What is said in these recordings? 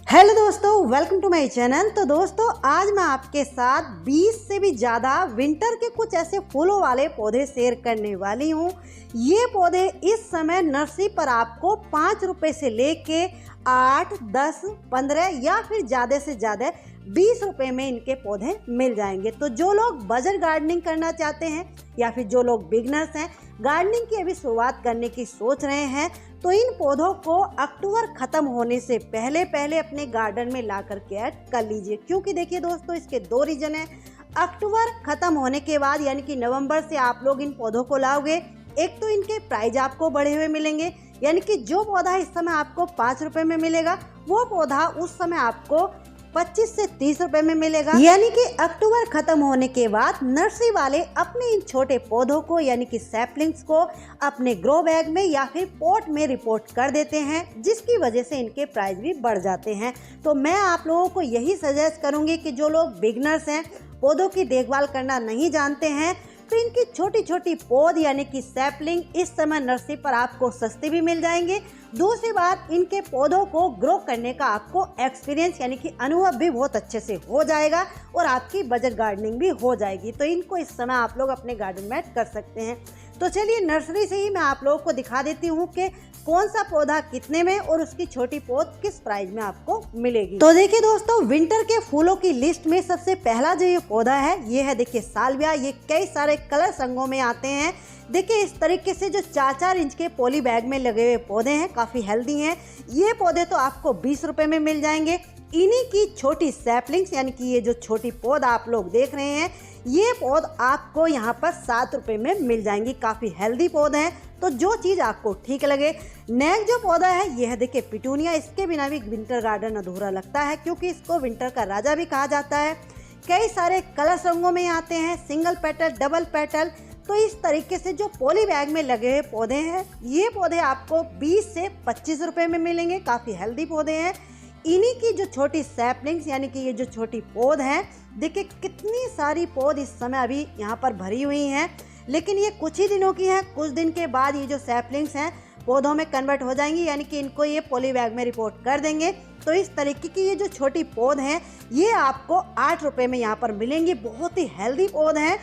Hello दोस्तों, welcome to my channel. तो दोस्तों आज मैं आपके साथ 20 से भी ज़्यादा विंटर के कुछ ऐसे फूलों वाले पौधे शेयर करने वाली हूँ। ये पौधे इस समय नर्सरी पर आपको 5 रुपये से लेके 8, 10, 15 या फिर ज़्यादा से ज़्यादा 20 रुपये में इनके पौधे मिल जाएंगे। तो जो लोग बजट गार्डनिंग करना चाहते हैं या फिर जो लोग बिगनर्स हैं, गार्डनिंग की अभी शुरुआत करने की सोच रहे हैं, तो इन पौधों को अक्टूबर खत्म होने से पहले पहले अपने गार्डन में ला करके ऐड कर लीजिए। क्योंकि देखिए दोस्तों, इसके 2 रीजन हैं। अक्टूबर खत्म होने के बाद यानी कि नवंबर से आप लोग इन पौधों को लाओगे, एक तो इनके प्राइस आपको बढ़े हुए मिलेंगे, यानी कि जो पौधा इस समय आपको 5 रुपए में मिलेगा वो पौधा उस समय आपको 25 से 30 रुपए में मिलेगा। यानी कि अक्टूबर खत्म होने के बाद नर्सरी वाले अपने इन छोटे पौधों को यानी कि सैपलिंग्स को अपने ग्रो बैग में या फिर पॉट में रिपोर्ट कर देते हैं, जिसकी वजह से इनके प्राइस भी बढ़ जाते हैं। तो मैं आप लोगों को यही सजेस्ट करूंगी कि जो लोग बिगनर्स हैं, पौधों की देखभाल करना नहीं जानते हैं, तो इनकी छोटी छोटी पौध यानी कि सैपलिंग इस समय नर्सरी पर आपको सस्ते भी मिल जाएंगे। दूसरी बात, इनके पौधों को ग्रो करने का आपको एक्सपीरियंस यानी कि अनुभव भी बहुत अच्छे से हो जाएगा और आपकी बजट गार्डनिंग भी हो जाएगी। तो इनको इस समय आप लोग अपने गार्डन में कर सकते हैं। तो चलिए नर्सरी से ही मैं आप लोगों को दिखा देती हूँ कि कौन सा पौधा कितने में और उसकी छोटी पौध किस प्राइस में आपको मिलेगी। तो देखिए दोस्तों, विंटर के फूलों की लिस्ट में सबसे पहला जो ये पौधा है, ये है देखिए साल्विया। ये कई सारे कलर रंगों में आते हैं। देखिए इस तरीके से जो 4-4 इंच के पॉली बैग में लगे हुए पौधे हैं, काफी हेल्दी हैं। ये पौधे तो आपको 20 रुपए में मिल जाएंगे। इन्हीं की छोटी सैपलिंग्स यानी कि ये जो छोटी पौध आप लोग देख रहे हैं, ये पौध आपको यहाँ पर 7 रुपए में मिल जाएंगी। काफी हेल्दी पौधे हैं, तो जो चीज आपको ठीक लगे। नेक्स्ट जो पौधा है ये है देखिए पिटूनिया। इसके बिना भी विंटर गार्डन अधूरा लगता है, क्योंकि इसको विंटर का राजा भी कहा जाता है। कई सारे कलर रंगों में आते हैं, सिंगल पेटल, डबल पेटल। तो इस तरीके से जो पॉली बैग में लगे हुए पौधे हैं, ये पौधे आपको 20 से 25 रुपए में मिलेंगे। काफी हेल्दी पौधे हैं। इन्हीं की जो छोटी सैपलिंग्स यानी कि ये जो छोटी पौध हैं, देखिए कितनी सारी पौध इस समय अभी यहाँ पर भरी हुई हैं, लेकिन ये कुछ ही दिनों की है। कुछ दिन के बाद ये जो सैपलिंग्स हैं पौधों में कन्वर्ट हो जाएंगी, यानी कि इनको ये पॉली बैग में रिपोर्ट कर देंगे। तो इस तरीके की ये जो छोटी पौध हैं, ये आपको 8 रुपए में यहाँ पर मिलेंगी। बहुत ही हेल्दी पौध हैं।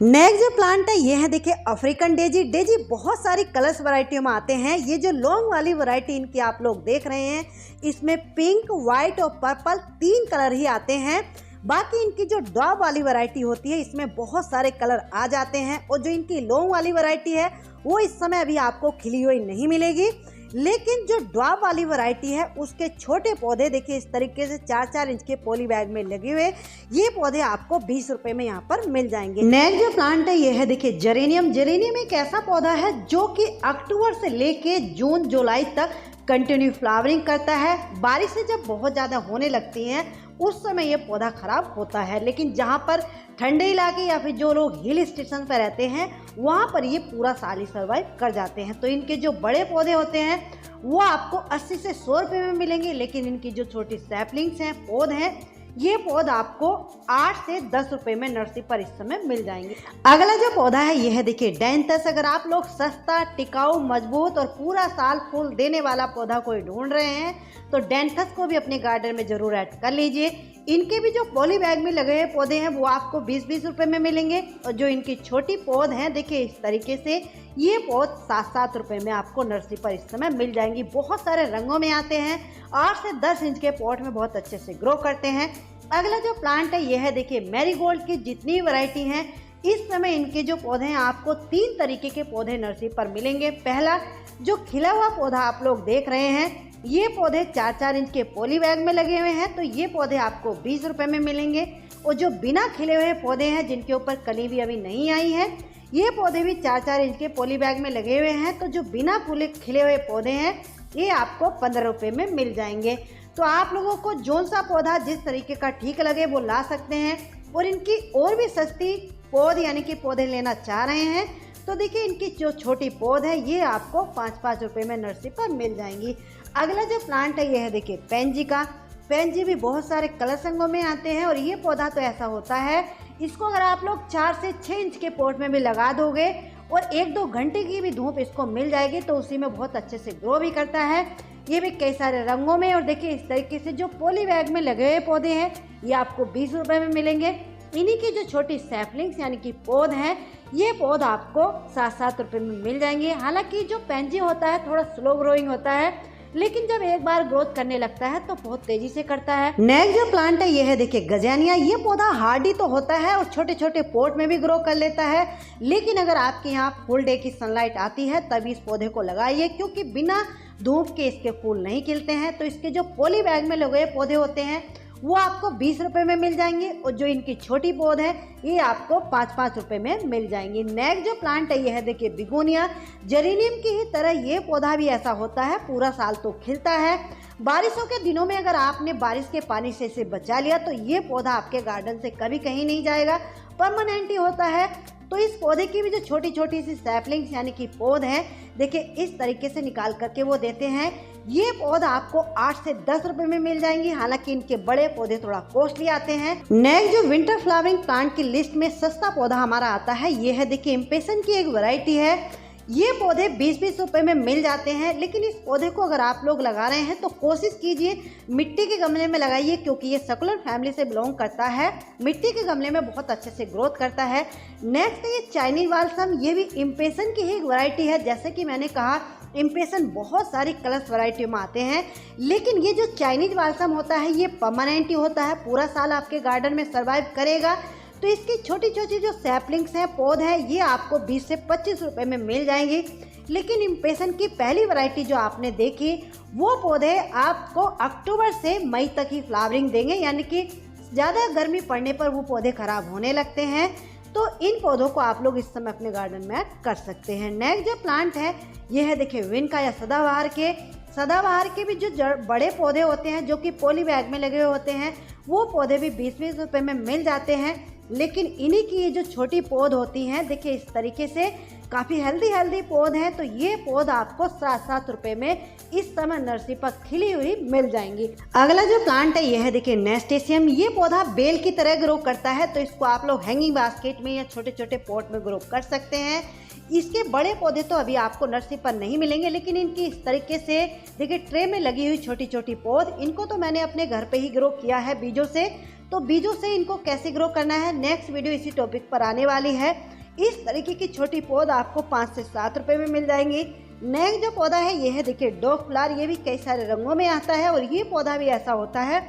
नेक्स्ट जो प्लांट है ये है देखिए अफ्रीकन डेजी। डेजी बहुत सारी कलर्स वैरायटियों में आते हैं। ये जो लॉन्ग वाली वैरायटी इनकी आप लोग देख रहे हैं, इसमें पिंक, व्हाइट और पर्पल 3 कलर ही आते हैं। बाकी इनकी जो ड्वाब वाली वैरायटी होती है, इसमें बहुत सारे कलर आ जाते हैं। और जो इनकी लॉन्ग वाली वैरायटी है वो इस समय अभी आपको खिली हुई नहीं मिलेगी, लेकिन जो ड्वाब वाली वैरायटी है उसके छोटे पौधे देखिए इस तरीके से 4-4 इंच के पॉली बैग में लगे हुए, ये पौधे आपको 20 रुपए में यहाँ पर मिल जाएंगे। नेक्स्ट जो प्लांट है ये है देखिए जेरेनियम। जेरेनियम एक ऐसा पौधा है जो कि अक्टूबर से लेके जून जुलाई तक कंटिन्यू फ्लावरिंग करता है। बारिशें जब बहुत ज़्यादा होने लगती हैं उस समय ये पौधा खराब होता है, लेकिन जहाँ पर ठंडे इलाके या फिर जो लोग हिल स्टेशन पर रहते हैं वहाँ पर ये पूरा साल ही सर्वाइव कर जाते हैं। तो इनके जो बड़े पौधे होते हैं वो आपको 80 से 100 रुपये में मिलेंगे, लेकिन इनकी जो छोटी सैपलिंग्स हैं, पौध हैं, ये पौध आपको 8 से 10 रुपए में नर्सरी पर इस समय मिल जाएंगे। अगला जो पौधा है ये है देखिए डैंथस। अगर आप लोग सस्ता, टिकाऊ, मजबूत और पूरा साल फूल देने वाला पौधा कोई ढूंढ रहे हैं तो डैंथस को भी अपने गार्डन में जरूर ऐड कर लीजिए। इनके भी जो पॉली बैग में लगे हुए पौधे हैं वो आपको 20-20 रुपए में मिलेंगे। और जो इनकी छोटी पौध हैं देखिए इस तरीके से, ये पौध 7-7 रुपए में आपको नर्सरी पर इस समय मिल जाएंगी। बहुत सारे रंगों में आते हैं। 8 से 10 इंच के पॉट में बहुत अच्छे से ग्रो करते हैं। अगला जो प्लांट है ये है देखिए मैरीगोल्ड की जितनी वैरायटी हैं, इस समय इनके जो पौधे हैं आपको 3 तरीके के पौधे नर्सरी पर मिलेंगे। पहला जो खिला हुआ पौधा आप लोग देख रहे हैं, ये पौधे 4-4 इंच के पॉली बैग में लगे हुए हैं, तो ये पौधे आपको 20 रुपए में मिलेंगे। और जो बिना खिले हुए पौधे हैं, जिनके ऊपर कली भी अभी नहीं आई है, ये पौधे भी 4-4 इंच के पॉली बैग में लगे हुए हैं। तो जो बिना खिले हुए पौधे हैं ये आपको 15 रुपए में मिल जाएंगे। तो आप लोगों को जो सा पौधा जिस तरीके का ठीक लगे वो ला सकते हैं। और इनकी और भी सस्ती पौध यानी कि पौधे लेना चाह रहे हैं तो देखिए इनकी जो छोटी पौध है ये आपको 5-5 रुपए में नर्सरी पर मिल जाएंगी। अगला जो प्लांट है ये है देखिए पेंजी का। पेंजी भी बहुत सारे कलर रंगों में आते हैं। और ये पौधा तो ऐसा होता है, इसको अगर आप लोग 4 से 6 इंच के पॉट में भी लगा दोगे और 1-2 घंटे की भी धूप इसको मिल जाएगी तो उसी में बहुत अच्छे से ग्रो भी करता है। ये भी कई सारे रंगों में। और देखिए इस तरीके से जो पॉली बैग में लगे हुए पौधे हैं ये आपको 20 रुपए में मिलेंगे। इन्हीं की जो छोटी सैपलिंग्स यानी कि पौध हैं ये पौध आपको 7-7 रुपए में मिल जाएंगे। हालांकि जो पेंजी होता है थोड़ा स्लो ग्रोइंग होता है, लेकिन जब एक बार ग्रोथ करने लगता है तो बहुत तेजी से करता है। नेक्स्ट जो प्लांट है ये है देखिए गजानिया। ये पौधा हार्डी तो होता है और छोटे छोटे पॉट में भी ग्रो कर लेता है, लेकिन अगर आपके यहाँ फुल डे की सनलाइट आती है तभी इस पौधे को लगाइए, क्योंकि बिना धूप के इसके फूल नहीं खिलते हैं। तो इसके जो पॉली बैग में लगे पौधे होते हैं वो आपको 20 रुपए में मिल जाएंगे, और जो इनकी छोटी पौध है ये आपको 5-5 रुपए में मिल जाएंगी। नेक्स्ट जो प्लांट है ये है देखिए बिगोनिया। जेरेनियम की ही तरह ये पौधा भी ऐसा होता है, पूरा साल तो खिलता है। बारिशों के दिनों में अगर आपने बारिश के पानी से इसे बचा लिया तो ये पौधा आपके गार्डन से कभी कहीं नहीं जाएगा, परमानेंट ही होता है। तो इस पौधे की भी जो छोटी छोटी सी सैपलिंग्स यानी कि पौध है देखिए इस तरीके से निकाल करके वो देते हैं। ये पौधा आपको 8 से 10 रुपए में मिल जाएंगी। हालांकि इनके बड़े पौधे थोड़ा कॉस्टली आते हैं। नेक्स्ट जो विंटर फ्लावरिंग प्लांट की लिस्ट में सस्ता पौधा हमारा आता है ये है देखिए इम्पेशन की एक वैरायटी है। ये पौधे 20-20 रुपए में मिल जाते हैं, लेकिन इस पौधे को अगर आप लोग लगा रहे हैं तो कोशिश कीजिए मिट्टी के गमले में लगाइए, क्योंकि ये सकुलर फैमिली से बिलोंग करता है। मिट्टी के गमले में बहुत अच्छे से ग्रोथ करता है। नेक्स्ट है ये चाइनीज बाल्सम। ये भी इम्पेशन की ही एक वैरायटी है। जैसे कि मैंने कहा इम्पेशन बहुत सारी कलर्स वैरायटियों में आते हैं, लेकिन ये जो चाइनीज बाल्सम होता है ये परमानेंट ही होता है, पूरा साल आपके गार्डन में सर्वाइव करेगा। तो इसकी छोटी छोटी जो सैपलिंग्स हैं पौध है ये आपको 20 से 25 रुपए में मिल जाएंगी। लेकिन इम्पेशन की पहली वैरायटी जो आपने देखी वो पौधे आपको अक्टूबर से मई तक ही फ्लावरिंग देंगे, यानी कि ज़्यादा गर्मी पड़ने पर वो पौधे खराब होने लगते हैं। तो इन पौधों को आप लोग इस समय अपने गार्डन में कर सकते हैं। नेक्स्ट जो प्लांट है ये है देखिए विनका या सदाबहार के। सदाबहार के भी जो बड़े पौधे होते हैं जो कि पॉली बैग में लगे हुए होते हैं वो पौधे भी 20-20 रुपए में मिल जाते हैं। लेकिन इन्हीं की ये जो छोटी पौध होती हैं देखिए इस तरीके से काफ़ी हेल्दी पौध हैं। तो ये पौध आपको 7-7 रुपए में इस समय नर्सरी पर खिली हुई मिल जाएंगी। अगला जो प्लांट है ये है देखिए नेस्टेशियम। ये पौधा बेल की तरह ग्रो करता है, तो इसको आप लोग हैंगिंग बास्केट में या छोटे छोटे पॉट में ग्रो कर सकते हैं। इसके बड़े पौधे तो अभी आपको नर्सरी पर नहीं मिलेंगे, लेकिन इनकी इस तरीके से देखिए ट्रे में लगी हुई छोटी छोटी पौध, इनको तो मैंने अपने घर पे ही ग्रो किया है बीजों से। तो बीजों से इनको कैसे ग्रो करना है नेक्स्ट वीडियो इसी टॉपिक पर आने वाली है। इस तरीके की छोटी पौध आपको 5 से 7 रुपए में मिल जाएंगी। नेक्स्ट जो पौधा है ये है देखिए डॉग फ्लावर। ये भी कई सारे रंगों में आता है और ये पौधा भी ऐसा होता है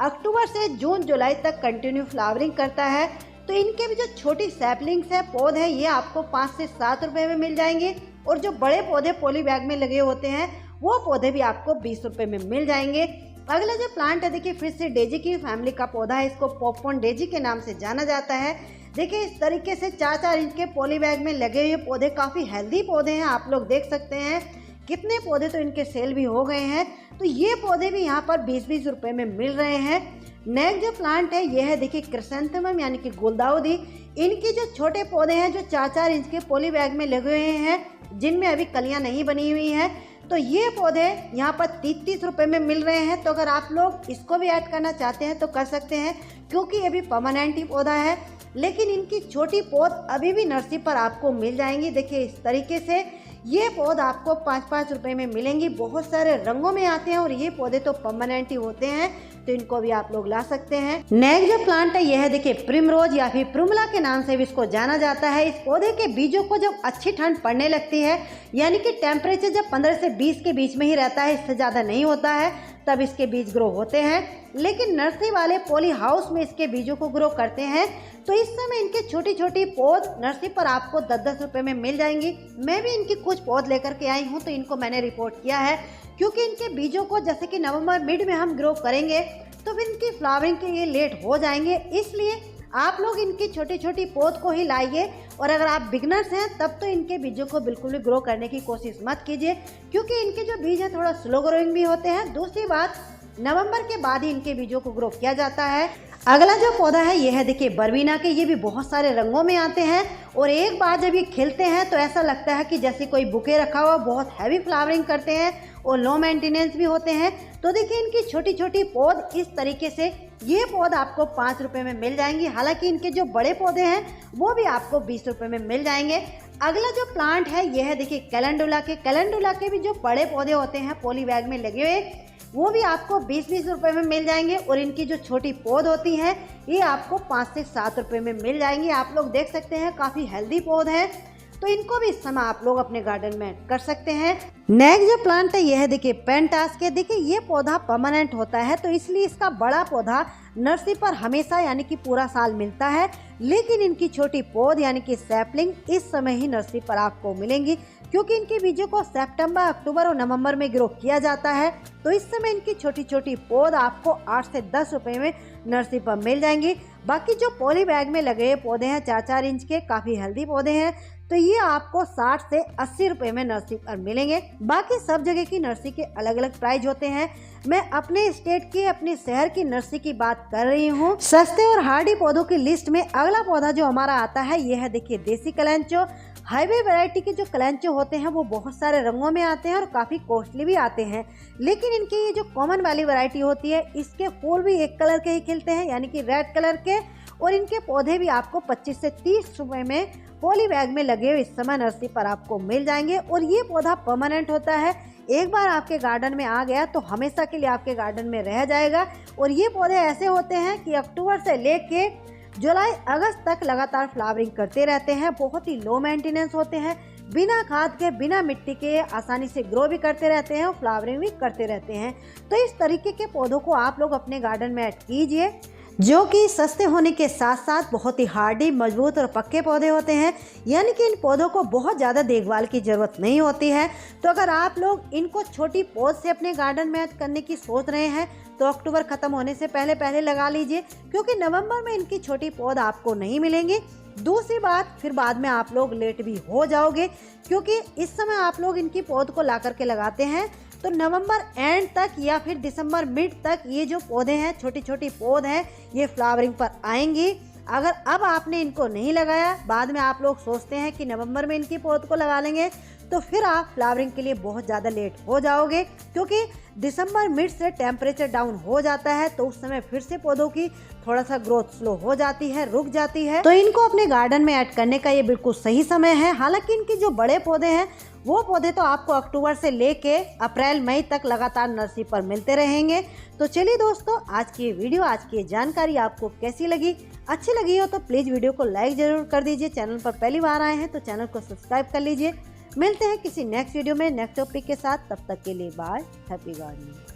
अक्टूबर से जून जुलाई तक कंटिन्यू फ्लावरिंग करता है। तो इनके भी जो छोटी सैपलिंग्स है पौध है ये आपको 5 से 7 रुपए में मिल जाएंगे, और जो बड़े पौधे पॉली बैग में लगे होते हैं वो पौधे भी आपको 20 रुपए में मिल जाएंगे। अगला जो प्लांट है देखिए फिर से डेजी की फैमिली का पौधा है। इसको पॉपकॉर्न डेजी के नाम से जाना जाता है। देखिए इस तरीके से 4-4 इंच के पॉली बैग में लगे हुए पौधे काफ़ी हेल्दी पौधे हैं। आप लोग देख सकते हैं कितने पौधे तो इनके सेल भी हो गए हैं। तो ये पौधे भी यहाँ पर 20-20 रुपए में मिल रहे हैं। नेक्स्ट जो प्लांट है ये है देखिए क्रिसेंथेमम यानी कि गुलदाउदी। इनके जो छोटे पौधे हैं जो 4-4 इंच के पॉली बैग में लगे हुए हैं, जिनमें अभी कलियां नहीं बनी हुई हैं, तो ये पौधे यहाँ पर 30-30 रुपए में मिल रहे हैं। तो अगर आप लोग इसको भी ऐड करना चाहते हैं तो कर सकते हैं, क्योंकि ये भी परमानेंट ही पौधा है। लेकिन इनकी छोटी पौध अभी भी नर्सरी पर आपको मिल जाएंगी। देखिए इस तरीके से ये पौध आपको 5-5 रुपए में मिलेंगी। बहुत सारे रंगों में आते हैं और ये पौधे तो परमानेंट ही होते हैं, तो इनको भी आप लोग ला सकते हैं। नेक्स्ट जो प्लांट है यह है देखिए प्रिमरोज या फिर प्रिमला के नाम से भी इसको जाना जाता है। इस पौधे के बीजों को जब अच्छी ठंड पड़ने लगती है, यानी कि टेम्परेचर जब 15 से 20 के बीच में ही रहता है, इससे ज़्यादा नहीं होता है, तब इसके बीज ग्रो होते हैं। लेकिन नर्सरी वाले पॉली हाउस में इसके बीजों को ग्रो करते हैं। तो इस समय इनके छोटी छोटी पौध नर्सरी पर आपको 10-10 रुपए में मिल जाएंगी। मैं भी इनकी कुछ पौध लेकर के आई हूँ, तो इनको मैंने रिपोर्ट किया है, क्योंकि इनके बीजों को जैसे कि नवंबर मिड में हम ग्रो करेंगे तो फिर इनकी फ्लावरिंग के लिए लेट हो जाएंगे। इसलिए आप लोग इनकी छोटी छोटी पौध को ही लाइए, और अगर आप बिगनर्स हैं तब तो इनके बीजों को बिल्कुल भी ग्रो करने की कोशिश मत कीजिए, क्योंकि इनके जो बीज हैं थोड़ा स्लो ग्रोइंग भी होते हैं। दूसरी बात, नवंबर के बाद ही इनके बीजों को ग्रो किया जाता है। अगला जो पौधा है ये है देखिए बरबीना के। ये भी बहुत सारे रंगों में आते हैं, और एक बार जब ये खिलते हैं तो ऐसा लगता है कि जैसे कोई बुके रखा हुआ। बहुत हैवी फ्लावरिंग करते हैं और लो मेंटेनेंस भी होते हैं। तो देखिए इनकी छोटी छोटी पौध इस तरीके से, ये पौध आपको 5 रुपए में मिल जाएंगी। हालांकि इनके जो बड़े पौधे हैं वो भी आपको 20 रुपए में मिल जाएंगे। अगला जो प्लांट है यह है देखिए कैलेंडुला के भी जो बड़े पौधे होते हैं पॉली बैग में लगे हुए, वो भी आपको 20-20 रुपए में मिल जाएंगे। और इनकी जो छोटी पौध होती है ये आपको 5 से 7 रुपए में मिल जाएंगी। आप लोग देख सकते हैं काफ़ी हेल्दी पौध है, तो इनको भी इस समय आप लोग अपने गार्डन में कर सकते हैं। नेक्स्ट जो प्लांट है यह है देखिए पेंटास के। देखिए ये पौधा परमानेंट होता है, तो इसलिए इसका बड़ा पौधा नर्सरी पर हमेशा यानी कि पूरा साल मिलता है, लेकिन इनकी छोटी पौध यानी कि सैपलिंग इस समय ही नर्सरी पर आपको मिलेंगी, क्योंकि इनके बीजों को सितंबर, अक्टूबर और नवंबर में ग्रो किया जाता है। तो इस समय इनकी छोटी छोटी पौध आपको 8 से 10 रुपए में नर्सरी पर मिल जाएंगी। बाकी जो पॉली बैग में लगे पौधे हैं 4-4 इंच के, काफ़ी हेल्दी पौधे हैं, तो ये आपको 60 से 80 रुपए में नर्सरी पर मिलेंगे। बाकी सब जगह की नर्सरी के अलग अलग प्राइस होते हैं। मैं अपने स्टेट की, अपने शहर की नर्सरी की बात कर रही हूँ। सस्ते और हार्डी पौधों की लिस्ट में अगला पौधा जो हमारा आता है यह है देखिए देसी कलेंचो। हाईवे वैरायटी के जो कलेंचो होते हैं वो बहुत सारे रंगों में आते हैं और काफ़ी कॉस्टली भी आते हैं, लेकिन इनकी ये जो कॉमन वाली वैरायटी होती है इसके फूल भी एक कलर के ही खिलते हैं यानी कि रेड कलर के, और इनके पौधे भी आपको 25 से 30 रुपए में पॉली बैग में लगे हुए इस समय नर्सरी पर आपको मिल जाएंगे। और ये पौधा परमानेंट होता है, एक बार आपके गार्डन में आ गया तो हमेशा के लिए आपके गार्डन में रह जाएगा। और ये पौधे ऐसे होते हैं कि अक्टूबर से लेके जुलाई अगस्त तक लगातार फ्लावरिंग करते रहते हैं। बहुत ही लो मेंटेनेंस होते हैं, बिना खाद के, बिना मिट्टी के आसानी से ग्रो भी करते रहते हैं और फ्लावरिंग भी करते रहते हैं। तो इस तरीके के पौधों को आप लोग अपने गार्डन में ऐड कीजिए, जो कि सस्ते होने के साथ साथ बहुत ही हार्डी, मजबूत और पक्के पौधे होते हैं, यानी कि इन पौधों को बहुत ज़्यादा देखभाल की ज़रूरत नहीं होती है। तो अगर आप लोग इनको छोटी पौध से अपने गार्डन में ऐड करने की सोच रहे हैं तो अक्टूबर ख़त्म होने से पहले पहले लगा लीजिए, क्योंकि नवंबर में इनकी छोटी पौध आपको नहीं मिलेंगी। दूसरी बात, फिर बाद में आप लोग लेट भी हो जाओगे, क्योंकि इस समय आप लोग इनकी पौध को ला करके लगाते हैं तो नवंबर एंड तक या फिर दिसंबर मिड तक ये जो पौधे हैं, छोटी छोटी पौध हैं, ये फ्लावरिंग पर आएंगी। अगर अब आपने इनको नहीं लगाया, बाद में आप लोग सोचते हैं कि नवंबर में इनकी पौध को लगा लेंगे, तो फिर आप फ्लावरिंग के लिए बहुत ज़्यादा लेट हो जाओगे, क्योंकि दिसंबर मिड से टेम्परेचर डाउन हो जाता है, तो उस समय फिर से पौधों की थोड़ा सा ग्रोथ स्लो हो जाती है, रुक जाती है। तो इनको अपने गार्डन में ऐड करने का ये बिल्कुल सही समय है। हालांकि इनके जो बड़े पौधे हैं वो पौधे तो आपको अक्टूबर से लेके अप्रैल मई तक लगातार नर्सरी पर मिलते रहेंगे। तो चलिए दोस्तों, आज की ये वीडियो, आज की ये जानकारी आपको कैसी लगी? अच्छी लगी हो तो प्लीज़ वीडियो को लाइक ज़रूर कर दीजिए। चैनल पर पहली बार आए हैं तो चैनल को सब्सक्राइब कर लीजिए। मिलते हैं किसी नेक्स्ट वीडियो में नेक्स्ट टॉपिक के साथ, तब तक के लिए बाय, हैप्पी गार्डनिंग।